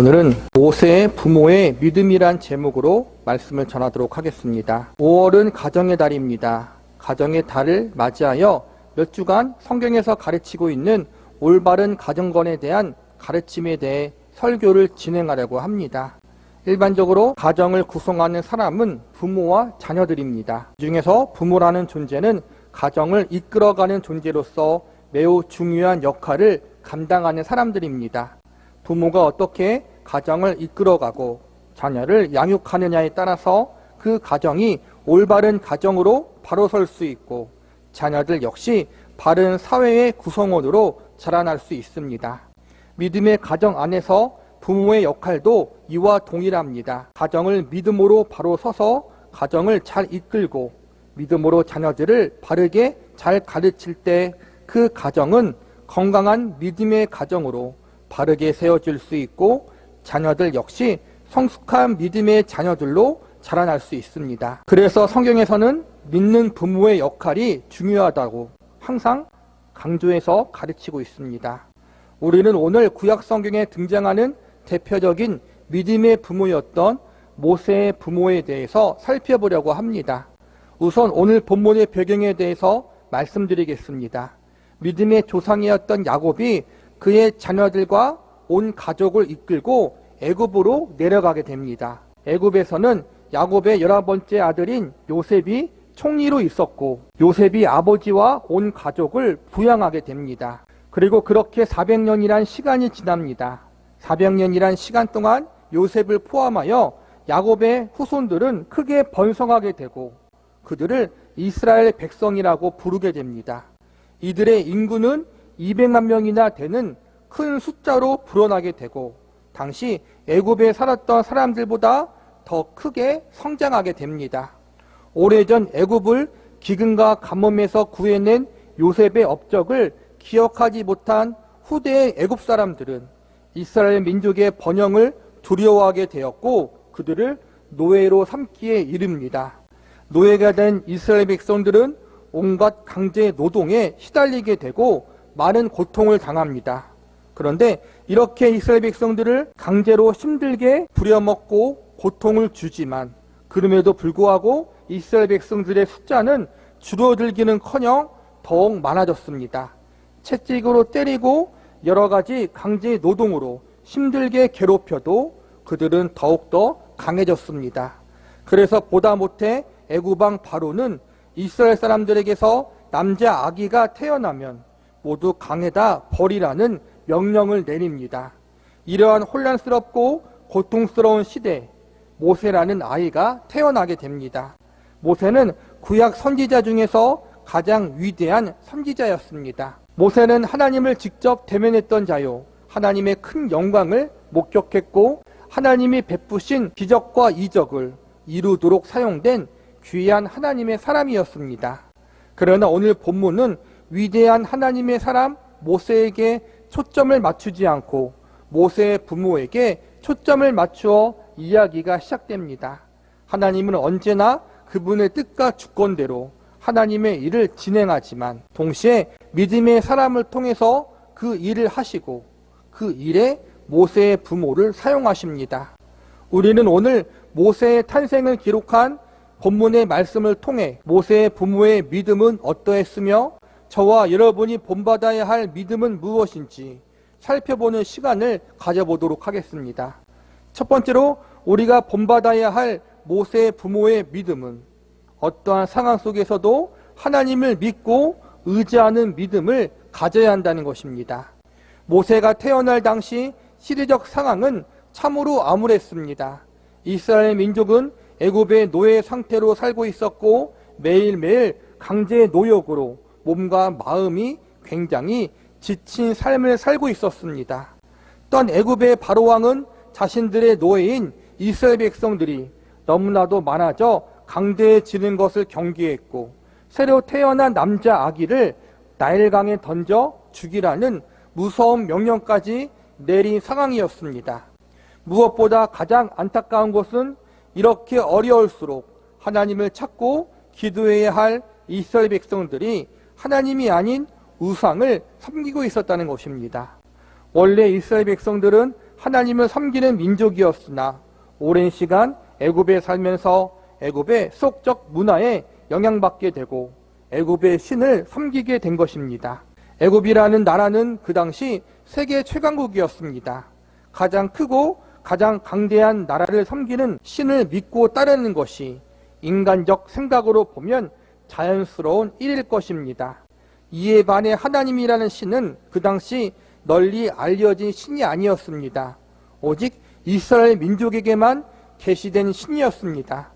오늘은 모세의 부모의 믿음이란 제목으로 말씀을 전하도록 하겠습니다. 5월은 가정의 달입니다. 가정의 달을 맞이하여 몇 주간 성경에서 가르치고 있는 올바른 가정관에 대한 가르침에 대해 설교를 진행하려고 합니다. 일반적으로 가정을 구성하는 사람은 부모와 자녀들입니다. 그 중에서 부모라는 존재는 가정을 이끌어가는 존재로서 매우 중요한 역할을 감당하는 사람들입니다. 부모가 어떻게 가정을 이끌어가고 자녀를 양육하느냐에 따라서 그 가정이 올바른 가정으로 바로 설 수 있고 자녀들 역시 바른 사회의 구성원으로 자라날 수 있습니다. 믿음의 가정 안에서 부모의 역할도 이와 동일합니다. 가정을 믿음으로 바로 서서 가정을 잘 이끌고 믿음으로 자녀들을 바르게 잘 가르칠 때 그 가정은 건강한 믿음의 가정으로 바르게 세워질 수 있고 자녀들 역시 성숙한 믿음의 자녀들로 자라날 수 있습니다. 그래서 성경에서는 믿는 부모의 역할이 중요하다고 항상 강조해서 가르치고 있습니다. 우리는 오늘 구약 성경에 등장하는 대표적인 믿음의 부모였던 모세의 부모에 대해서 살펴보려고 합니다. 우선 오늘 본문의 배경에 대해서 말씀드리겠습니다. 믿음의 조상이었던 야곱이 그의 자녀들과 온 가족을 이끌고 애굽으로 내려가게 됩니다. 애굽에서는 야곱의 11번째 아들인 요셉이 총리로 있었고 요셉이 아버지와 온 가족을 부양하게 됩니다. 그리고 그렇게 400년이란 시간이 지납니다. 400년이란 시간 동안 요셉을 포함하여 야곱의 후손들은 크게 번성하게 되고 그들을 이스라엘 백성이라고 부르게 됩니다. 이들의 인구는 200만 명이나 되는 큰 숫자로 불어나게 되고 당시 애굽에 살았던 사람들보다 더 크게 성장하게 됩니다. 오래전 애굽을 기근과 가뭄에서 구해낸 요셉의 업적을 기억하지 못한 후대의 애굽 사람들은 이스라엘 민족의 번영을 두려워하게 되었고 그들을 노예로 삼기에 이릅니다. 노예가 된 이스라엘 백성들은 온갖 강제 노동에 시달리게 되고 많은 고통을 당합니다. 그런데 이렇게 이스라엘 백성들을 강제로 힘들게 부려먹고 고통을 주지만 그럼에도 불구하고 이스라엘 백성들의 숫자는 줄어들기는커녕 더욱 많아졌습니다. 채찍으로 때리고 여러 가지 강제 노동으로 힘들게 괴롭혀도 그들은 더욱더 강해졌습니다. 그래서 보다 못해 애굽왕 바로는 이스라엘 사람들에게서 남자 아기가 태어나면 모두 강에다 버리라는 명령을 내립니다. 이러한 혼란스럽고 고통스러운 시대에 모세라는 아이가 태어나게 됩니다. 모세는 구약 선지자 중에서 가장 위대한 선지자였습니다. 모세는 하나님을 직접 대면했던 자요, 하나님의 큰 영광을 목격했고 하나님이 베푸신 기적과 이적을 이루도록 사용된 귀한 하나님의 사람이었습니다. 그러나 오늘 본문은 위대한 하나님의 사람 모세에게 초점을 맞추지 않고 모세의 부모에게 초점을 맞추어 이야기가 시작됩니다. 하나님은 언제나 그분의 뜻과 주권대로 하나님의 일을 진행하지만 동시에 믿음의 사람을 통해서 그 일을 하시고 그 일에 모세의 부모를 사용하십니다. 우리는 오늘 모세의 탄생을 기록한 본문의 말씀을 통해 모세의 부모의 믿음은 어떠했으며 저와 여러분이 본받아야 할 믿음은 무엇인지 살펴보는 시간을 가져보도록 하겠습니다. 첫 번째로 우리가 본받아야 할 모세의 부모의 믿음은 어떠한 상황 속에서도 하나님을 믿고 의지하는 믿음을 가져야 한다는 것입니다. 모세가 태어날 당시 시대적 상황은 참으로 암울했습니다. 이스라엘 민족은 애굽의 노예 상태로 살고 있었고 매일매일 강제 노역으로 몸과 마음이 굉장히 지친 삶을 살고 있었습니다. 또한 애굽의 바로왕은 자신들의 노예인 이스라엘 백성들이 너무나도 많아져 강대해지는 것을 경계했고 새로 태어난 남자 아기를 나일강에 던져 죽이라는 무서운 명령까지 내린 상황이었습니다. 무엇보다 가장 안타까운 것은 이렇게 어려울수록 하나님을 찾고 기도해야 할 이스라엘 백성들이 하나님이 아닌 우상을 섬기고 있었다는 것입니다. 원래 이스라엘 백성들은 하나님을 섬기는 민족이었으나 오랜 시간 애굽에 살면서 애굽의 세속적 문화에 영향받게 되고 애굽의 신을 섬기게 된 것입니다. 애굽이라는 나라는 그 당시 세계 최강국이었습니다. 가장 크고 가장 강대한 나라를 섬기는 신을 믿고 따르는 것이 인간적 생각으로 보면 자연스러운 일일 것입니다. 이에 반해 하나님이라는 신은 그 당시 널리 알려진 신이 아니었습니다. 오직 이스라엘 민족에게만 계시된 신이었습니다.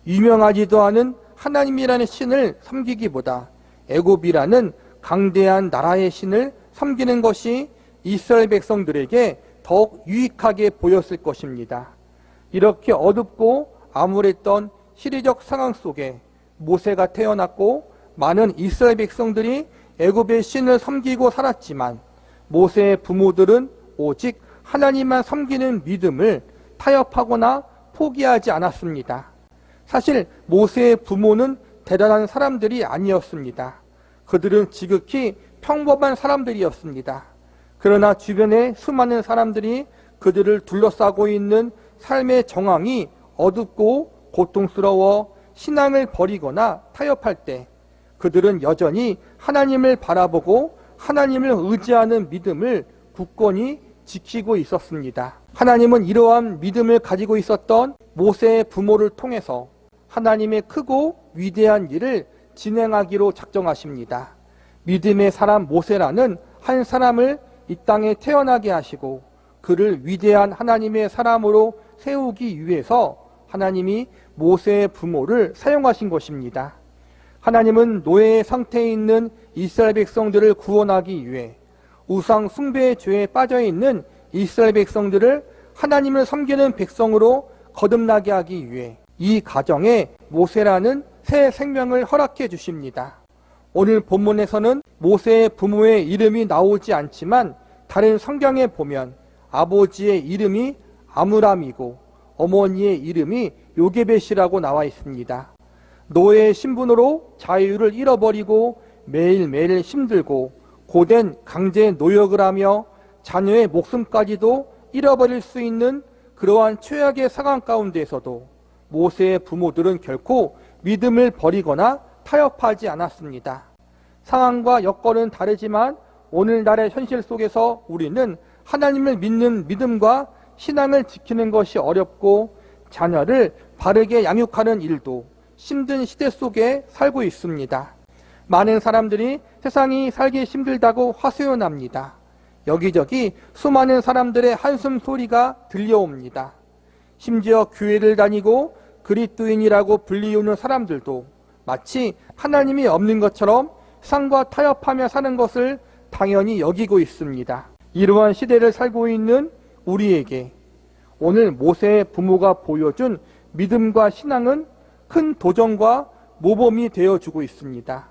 유명하지도 않은 하나님이라는 신을 섬기기보다 애굽이라는 강대한 나라의 신을 섬기는 것이 이스라엘 백성들에게 더욱 유익하게 보였을 것입니다. 이렇게 어둡고 암울했던 시대적 상황 속에 모세가 태어났고 많은 이스라엘 백성들이 애굽의 신을 섬기고 살았지만 모세의 부모들은 오직 하나님만 섬기는 믿음을 타협하거나 포기하지 않았습니다. 사실 모세의 부모는 대단한 사람들이 아니었습니다. 그들은 지극히 평범한 사람들이었습니다. 그러나 주변에 수많은 사람들이 그들을 둘러싸고 있는 삶의 정황이 어둡고 고통스러워 신앙을 버리거나 타협할 때 그들은 여전히 하나님을 바라보고 하나님을 의지하는 믿음을 굳건히 지키고 있었습니다. 하나님은 이러한 믿음을 가지고 있었던 모세의 부모를 통해서 하나님의 크고 위대한 일을 진행하기로 작정하십니다. 믿음의 사람 모세라는 한 사람을 이 땅에 태어나게 하시고 그를 위대한 하나님의 사람으로 세우기 위해서 하나님이 모세의 부모를 사용하신 것입니다. 하나님은 노예의 상태에 있는 이스라엘 백성들을 구원하기 위해 우상 숭배의 죄에 빠져있는 이스라엘 백성들을 하나님을 섬기는 백성으로 거듭나게 하기 위해 이 가정에 모세라는 새 생명을 허락해 주십니다. 오늘 본문에서는 모세의 부모의 이름이 나오지 않지만 다른 성경에 보면 아버지의 이름이 아므람이고 어머니의 이름이 요게벳이라고 나와 있습니다. 노예의 신분으로 자유를 잃어버리고 매일매일 힘들고 고된 강제 노역을 하며 자녀의 목숨까지도 잃어버릴 수 있는 그러한 최악의 상황 가운데에서도 모세의 부모들은 결코 믿음을 버리거나 타협하지 않았습니다. 상황과 여건은 다르지만 오늘날의 현실 속에서 우리는 하나님을 믿는 믿음과 신앙을 지키는 것이 어렵고 자녀를 바르게 양육하는 일도 힘든 시대 속에 살고 있습니다. 많은 사람들이 세상이 살기 힘들다고 하소연합니다. 여기저기 수많은 사람들의 한숨 소리가 들려옵니다. 심지어 교회를 다니고 그리스도인이라고 불리우는 사람들도 마치 하나님이 없는 것처럼 세상과 타협하며 사는 것을 당연히 여기고 있습니다. 이러한 시대를 살고 있는 우리에게 오늘 모세의 부모가 보여준 믿음과 신앙은 큰 도전과 모범이 되어주고 있습니다.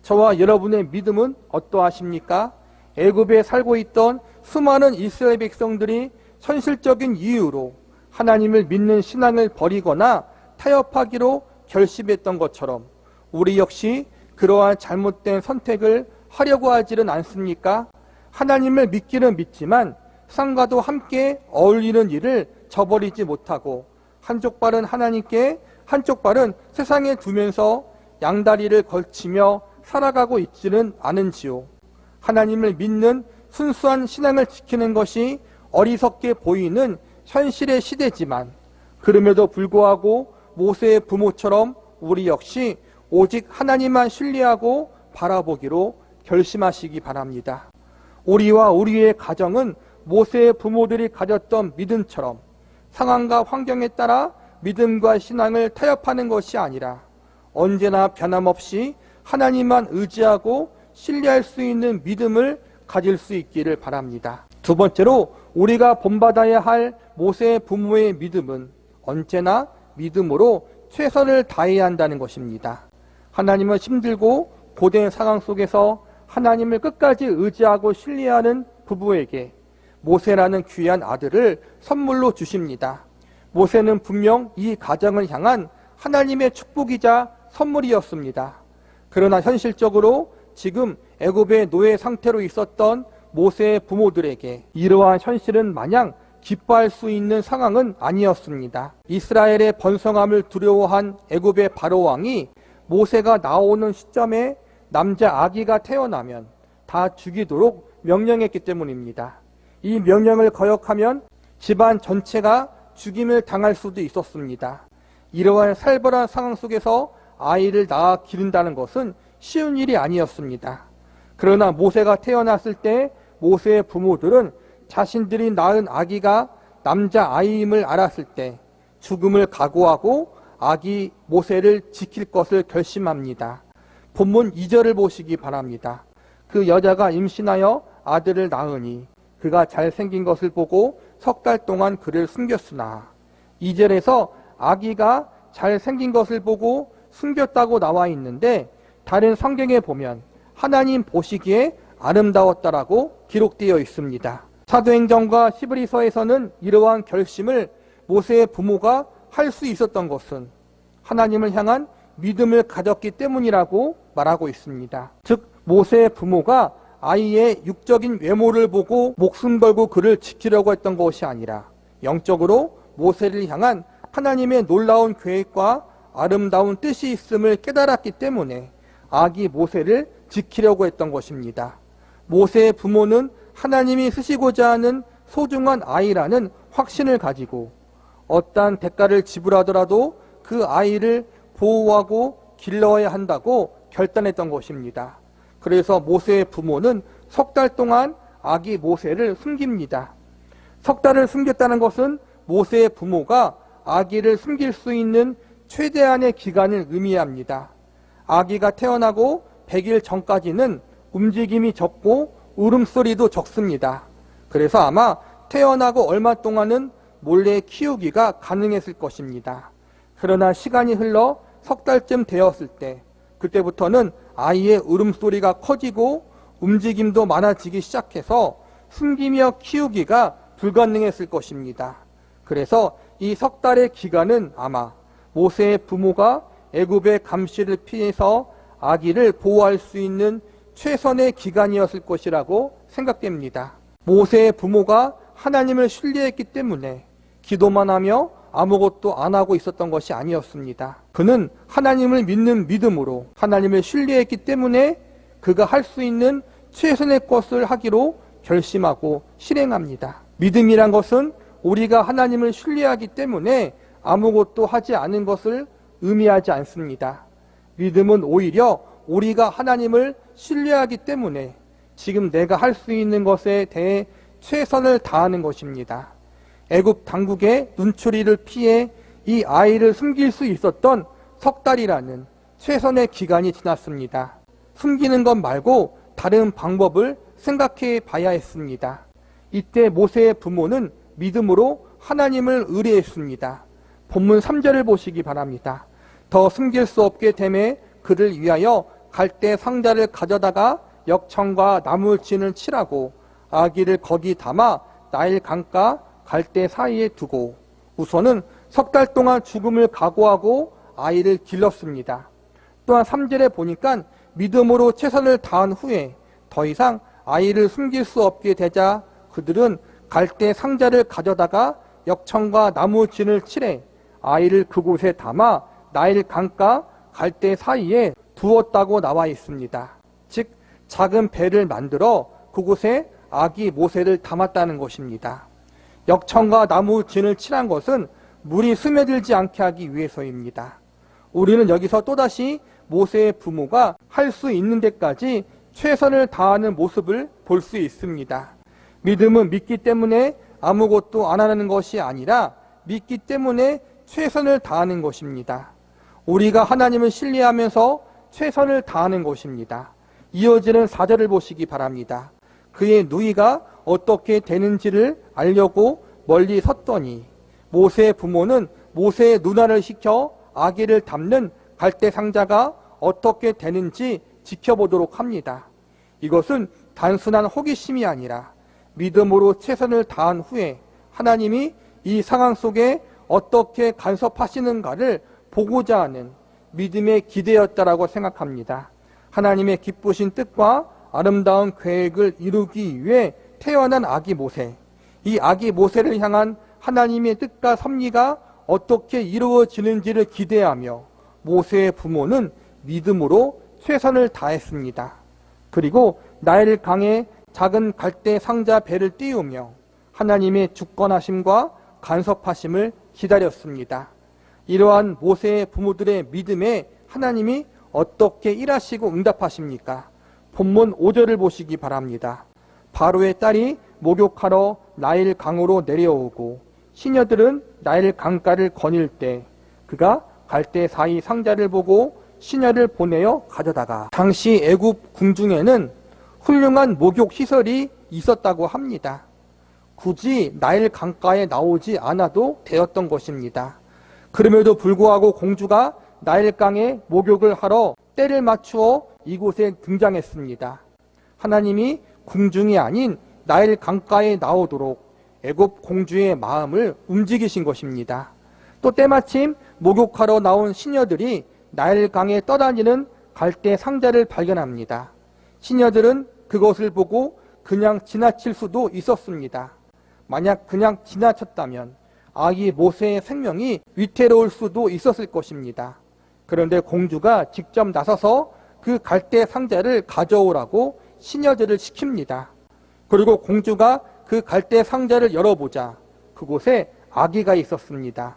저와 여러분의 믿음은 어떠하십니까? 애굽에 살고 있던 수많은 이스라엘 백성들이 현실적인 이유로 하나님을 믿는 신앙을 버리거나 타협하기로 결심했던 것처럼 우리 역시 그러한 잘못된 선택을 하려고 하지는 않습니까? 하나님을 믿기는 믿지만 세상과도 함께 어울리는 일을 저버리지 못하고 한쪽 발은 하나님께 한쪽 발은 세상에 두면서 양다리를 걸치며 살아가고 있지는 않은지요. 하나님을 믿는 순수한 신앙을 지키는 것이 어리석게 보이는 현실의 시대지만 그럼에도 불구하고 모세의 부모처럼 우리 역시 오직 하나님만 신뢰하고 바라보기로 결심하시기 바랍니다. 우리와 우리의 가정은 모세의 부모들이 가졌던 믿음처럼 상황과 환경에 따라 믿음과 신앙을 타협하는 것이 아니라 언제나 변함없이 하나님만 의지하고 신뢰할 수 있는 믿음을 가질 수 있기를 바랍니다. 두 번째로 우리가 본받아야 할 모세의 부모의 믿음은 언제나 믿음으로 최선을 다해야 한다는 것입니다. 하나님은 힘들고 고된 상황 속에서 하나님을 끝까지 의지하고 신뢰하는 부부에게 모세라는 귀한 아들을 선물로 주십니다. 모세는 분명 이 가정을 향한 하나님의 축복이자 선물이었습니다. 그러나 현실적으로 지금 애굽의 노예 상태로 있었던 모세의 부모들에게 이러한 현실은 마냥 기뻐할 수 있는 상황은 아니었습니다. 이스라엘의 번성함을 두려워한 애굽의 바로 왕이 모세가 나오는 시점에 남자 아기가 태어나면 다 죽이도록 명령했기 때문입니다. 이 명령을 거역하면 집안 전체가 죽임을 당할 수도 있었습니다. 이러한 살벌한 상황 속에서 아이를 낳아 기른다는 것은 쉬운 일이 아니었습니다. 그러나 모세가 태어났을 때 모세의 부모들은 자신들이 낳은 아기가 남자 아이임을 알았을 때 죽음을 각오하고 아기 모세를 지킬 것을 결심합니다. 본문 2절을 보시기 바랍니다. 그 여자가 임신하여 아들을 낳으니 그가 잘생긴 것을 보고 석 달 동안 그를 숨겼으나, 2절에서 아기가 잘생긴 것을 보고 숨겼다고 나와 있는데 다른 성경에 보면 하나님 보시기에 아름다웠다라고 기록되어 있습니다. 사도행전과 히브리서에서는 이러한 결심을 모세의 부모가 할 수 있었던 것은 하나님을 향한 믿음을 가졌기 때문이라고 말하고 있습니다. 즉 모세의 부모가 아이의 육적인 외모를 보고 목숨 걸고 그를 지키려고 했던 것이 아니라 영적으로 모세를 향한 하나님의 놀라운 계획과 아름다운 뜻이 있음을 깨달았기 때문에 아기 모세를 지키려고 했던 것입니다. 모세의 부모는 하나님이 쓰시고자 하는 소중한 아이라는 확신을 가지고 어떠한 대가를 지불하더라도 그 아이를 보호하고 길러야 한다고 결단했던 것입니다. 그래서 모세의 부모는 석 달 동안 아기 모세를 숨깁니다. 석 달을 숨겼다는 것은 모세의 부모가 아기를 숨길 수 있는 최대한의 기간을 의미합니다. 아기가 태어나고 100일 전까지는 움직임이 적고 울음소리도 적습니다. 그래서 아마 태어나고 얼마 동안은 몰래 키우기가 가능했을 것입니다. 그러나 시간이 흘러 석 달쯤 되었을 때 그때부터는 아이의 울음소리가 커지고 움직임도 많아지기 시작해서 숨기며 키우기가 불가능했을 것입니다. 그래서 이 석 달의 기간은 아마 모세의 부모가 애굽의 감시를 피해서 아기를 보호할 수 있는 최선의 기간이었을 것이라고 생각됩니다. 모세의 부모가 하나님을 신뢰했기 때문에 기도만 하며 아무것도 안 하고 있었던 것이 아니었습니다. 그는 하나님을 믿는 믿음으로 하나님을 신뢰했기 때문에 그가 할 수 있는 최선의 것을 하기로 결심하고 실행합니다. 믿음이란 것은 우리가 하나님을 신뢰하기 때문에 아무것도 하지 않은 것을 의미하지 않습니다. 믿음은 오히려 우리가 하나님을 신뢰하기 때문에 지금 내가 할 수 있는 것에 대해 최선을 다하는 것입니다. 애굽 당국의 눈초리를 피해 이 아이를 숨길 수 있었던 석 달이라는 최선의 기간이 지났습니다. 숨기는 것 말고 다른 방법을 생각해 봐야 했습니다. 이때 모세의 부모는 믿음으로 하나님을 의뢰했습니다. 본문 3절을 보시기 바랍니다. 더 숨길 수 없게 되매 그를 위하여 갈대 상자를 가져다가 역청과 나무진을 칠하고 아기를 거기 담아 나일 강가 갈대 사이에 두고 우선은 석 달 동안 죽음을 각오하고 아이를 길렀습니다. 또한 3절에 보니까 믿음으로 최선을 다한 후에 더 이상 아이를 숨길 수 없게 되자 그들은 갈대 상자를 가져다가 역청과 나무진을 칠해 아이를 그곳에 담아 나일 강가 갈대 사이에 두었다고 나와 있습니다. 즉 작은 배를 만들어 그곳에 아기 모세를 담았다는 것입니다. 역청과 나무진을 칠한 것은 물이 스며들지 않게 하기 위해서입니다. 우리는 여기서 또다시 모세의 부모가 할 수 있는 데까지 최선을 다하는 모습을 볼 수 있습니다. 믿음은 믿기 때문에 아무것도 안 하는 것이 아니라 믿기 때문에 최선을 다하는 것입니다. 우리가 하나님을 신뢰하면서 최선을 다하는 것입니다. 이어지는 4절을 보시기 바랍니다. 그의 누이가 어떻게 되는지를 알려고 멀리 섰더니 모세의 부모는 모세의 누나를 시켜 아기를 담는 갈대 상자가 어떻게 되는지 지켜보도록 합니다. 이것은 단순한 호기심이 아니라 믿음으로 최선을 다한 후에 하나님이 이 상황 속에 어떻게 간섭하시는가를 보고자 하는 믿음의 기대였다라고 생각합니다. 하나님의 기쁘신 뜻과 아름다운 계획을 이루기 위해 태어난 아기 모세. 이 아기 모세를 향한 하나님의 뜻과 섭리가 어떻게 이루어지는지를 기대하며 모세의 부모는 믿음으로 최선을 다했습니다. 그리고 나일 강에 작은 갈대 상자 배를 띄우며 하나님의 주권하심과 간섭하심을 기다렸습니다. 이러한 모세의 부모들의 믿음에 하나님이 어떻게 일하시고 응답하십니까? 본문 5절을 보시기 바랍니다. 바로의 딸이 목욕하러 나일 강으로 내려오고 시녀들은 나일 강가를 거닐 때 그가 갈대 사이 상자를 보고 시녀를 보내어 가져다가 당시 애굽 궁중에는 훌륭한 목욕 시설이 있었다고 합니다. 굳이 나일 강가에 나오지 않아도 되었던 것입니다. 그럼에도 불구하고 공주가 나일강에 목욕을 하러 때를 맞추어 이곳에 등장했습니다. 하나님이 궁중이 아닌 나일 강가에 나오도록 애굽 공주의 마음을 움직이신 것입니다. 또 때마침 목욕하러 나온 시녀들이 나일강에 떠다니는 갈대 상자를 발견합니다. 시녀들은 그것을 보고 그냥 지나칠 수도 있었습니다. 만약 그냥 지나쳤다면 아기 모세의 생명이 위태로울 수도 있었을 것입니다. 그런데 공주가 직접 나서서 그 갈대 상자를 가져오라고 시녀들을 시킵니다. 그리고 공주가 그 갈대 상자를 열어보자 그곳에 아기가 있었습니다.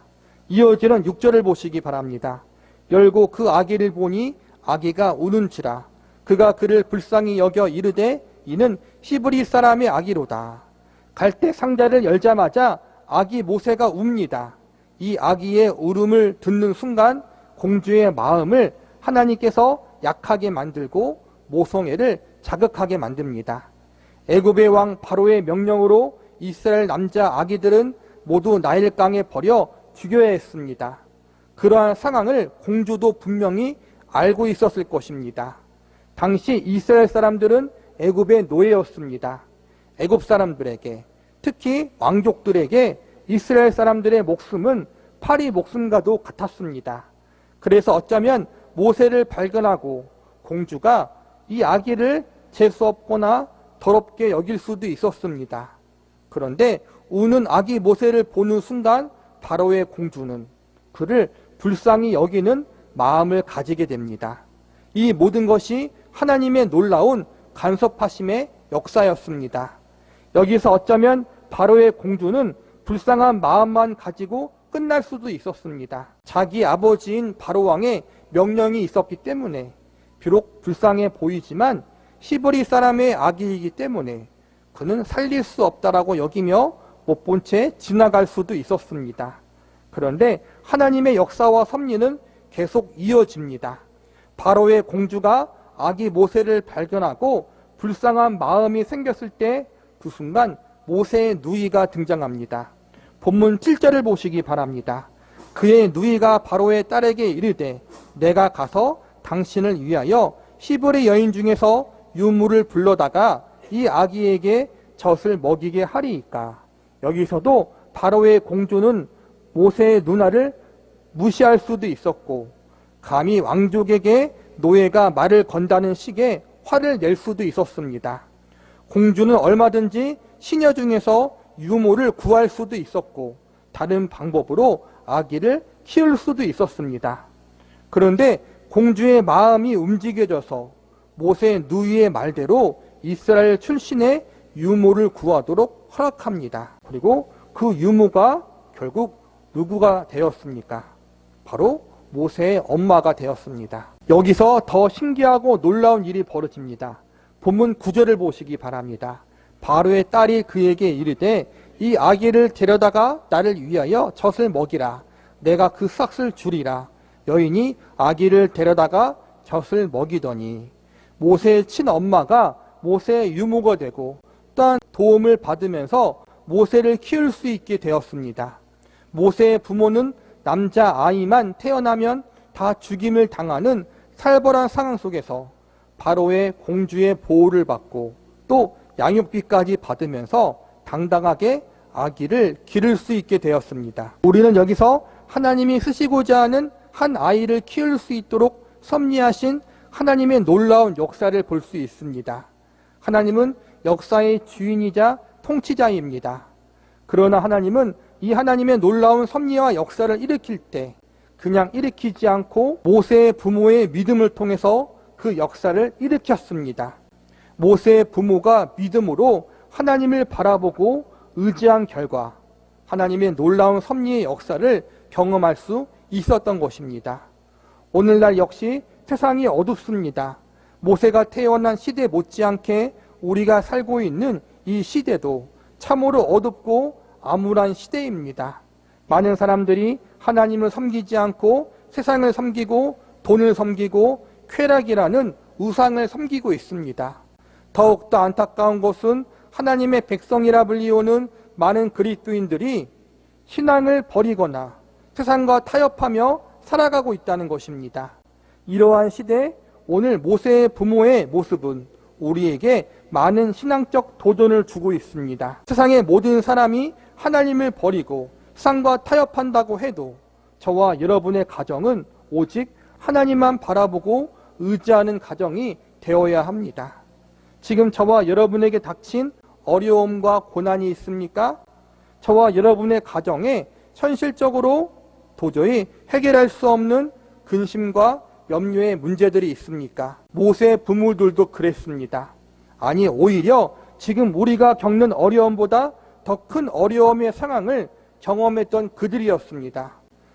이어지는 6절을 보시기 바랍니다. 열고 그 아기를 보니 아기가 우는지라 그가 그를 불쌍히 여겨 이르되 이는 히브리 사람의 아기로다. 갈대 상자를 열자마자 아기 모세가 웁니다. 이 아기의 울음을 듣는 순간 공주의 마음을 하나님께서 약하게 만들고 모성애를 자극하게 만듭니다. 애굽의 왕 바로의 명령으로 이스라엘 남자 아기들은 모두 나일강에 버려 죽여야 했습니다. 그러한 상황을 공주도 분명히 알고 있었을 것입니다. 당시 이스라엘 사람들은 애굽의 노예였습니다. 애굽 사람들에게, 특히 왕족들에게 이스라엘 사람들의 목숨은 파리 목숨과도 같았습니다. 그래서 어쩌면 모세를 발견하고 공주가 이 아기를 재수없거나 더럽게 여길 수도 있었습니다. 그런데 우는 아기 모세를 보는 순간 바로의 공주는 그를 불쌍히 여기는 마음을 가지게 됩니다. 이 모든 것이 하나님의 놀라운 간섭하심의 역사였습니다. 여기서 어쩌면 바로의 공주는 불쌍한 마음만 가지고 끝날 수도 있었습니다. 자기 아버지인 바로왕의 명령이 있었기 때문에 비록 불쌍해 보이지만 히브리 사람의 아기이기 때문에 그는 살릴 수 없다라고 여기며 못 본 채 지나갈 수도 있었습니다. 그런데 하나님의 역사와 섭리는 계속 이어집니다. 바로의 공주가 아기 모세를 발견하고 불쌍한 마음이 생겼을 때 그 순간 모세의 누이가 등장합니다. 본문 7절을 보시기 바랍니다. 그의 누이가 바로의 딸에게 이르되 내가 가서 당신을 위하여 히브리 여인 중에서 유물을 불러다가 이 아기에게 젖을 먹이게 하리이까. 여기서도 바로의 공주는 모세의 누나를 무시할 수도 있었고 감히 왕족에게 노예가 말을 건다는 식의 화를 낼 수도 있었습니다. 공주는 얼마든지 시녀 중에서 유모를 구할 수도 있었고 다른 방법으로 아기를 키울 수도 있었습니다. 그런데 공주의 마음이 움직여져서 모세 누이의 말대로 이스라엘 출신의 유모를 구하도록 허락합니다. 그리고 그 유모가 결국 누구가 되었습니까? 바로 모세의 엄마가 되었습니다. 여기서 더 신기하고 놀라운 일이 벌어집니다. 본문 9절을 보시기 바랍니다. 바로의 딸이 그에게 이르되 이 아기를 데려다가 나를 위하여 젖을 먹이라. 내가 그 싹을 주리라. 여인이 아기를 데려다가 젖을 먹이더니 모세의 친엄마가 모세의 유모가 되고 또한 도움을 받으면서 모세를 키울 수 있게 되었습니다. 모세의 부모는 남자아이만 태어나면 다 죽임을 당하는 살벌한 상황 속에서 바로의 공주의 보호를 받고 또 양육비까지 받으면서 당당하게 아기를 기를 수 있게 되었습니다. 우리는 여기서 하나님이 쓰시고자 하는 한 아이를 키울 수 있도록 섭리하신 하나님의 놀라운 역사를 볼 수 있습니다. 하나님은 역사의 주인이자 통치자입니다. 그러나 하나님은 이 하나님의 놀라운 섭리와 역사를 일으킬 때 그냥 일으키지 않고 모세의 부모의 믿음을 통해서 그 역사를 일으켰습니다. 모세의 부모가 믿음으로 하나님을 바라보고 의지한 결과 하나님의 놀라운 섭리의 역사를 경험할 수 있었던 것입니다. 오늘날 역시 세상이 어둡습니다. 모세가 태어난 시대 못지않게 우리가 살고 있는 이 시대도 참으로 어둡고 암울한 시대입니다. 많은 사람들이 하나님을 섬기지 않고 세상을 섬기고 돈을 섬기고 쾌락이라는 우상을 섬기고 있습니다. 더욱더 안타까운 것은 하나님의 백성이라 불리우는 많은 그리스도인들이 신앙을 버리거나 세상과 타협하며 살아가고 있다는 것입니다. 이러한 시대에 오늘 모세의 부모의 모습은 우리에게 많은 신앙적 도전을 주고 있습니다. 세상의 모든 사람이 하나님을 버리고 세상과 타협한다고 해도 저와 여러분의 가정은 오직 하나님만 바라보고 의지하는 가정이 되어야 합니다. 지금 저와 여러분에게 닥친 어려움과 고난이 있습니까? 저와 여러분의 가정에 현실적으로 도저히 해결할 수 없는 근심과 염려의 문제들이 있습니까? 모세의 부모들도 그랬습니다. 아니 오히려 지금 우리가 겪는 어려움보다 더 큰 어려움의 상황을 경험했던 그들이었습니다.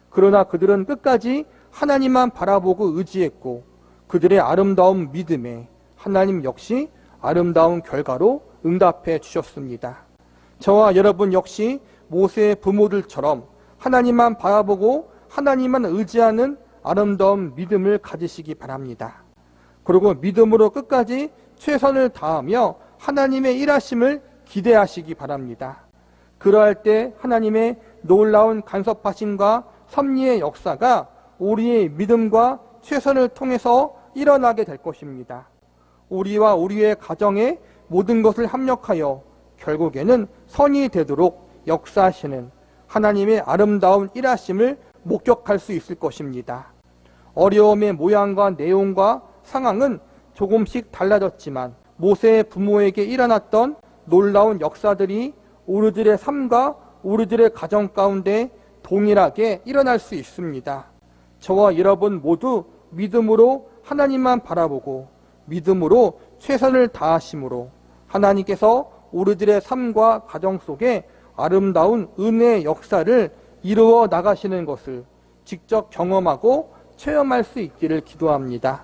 그러나 그들은 끝까지 하나님만 바라보고 의지했고 그들의 아름다운 믿음에 하나님 역시 아름다운 결과로 응답해 주셨습니다. 저와 여러분 역시 모세의 부모들처럼 하나님만 바라보고 하나님만 의지하는 아름다운 믿음을 가지시기 바랍니다. 그리고 믿음으로 끝까지 최선을 다하며 하나님의 일하심을 기대하시기 바랍니다. 그러할 때 하나님의 놀라운 간섭하심과 섭리의 역사가 우리의 믿음과 최선을 통해서 일어나게 될 것입니다. 우리와 우리의 가정에 모든 것을 합력하여 결국에는 선이 되도록 역사하시는 하나님의 아름다운 일하심을 목격할 수 있을 것입니다. 어려움의 모양과 내용과 상황은 조금씩 달라졌지만 모세의 부모에게 일어났던 놀라운 역사들이 우리들의 삶과 우리들의 가정 가운데 동일하게 일어날 수 있습니다. 저와 여러분 모두 믿음으로 하나님만 바라보고 믿음으로 최선을 다하심으로 하나님께서 우리들의 삶과 가정 속에 아름다운 은혜의 역사를 이루어 나가시는 것을 직접 경험하고 체험할 수 있기를 기도합니다.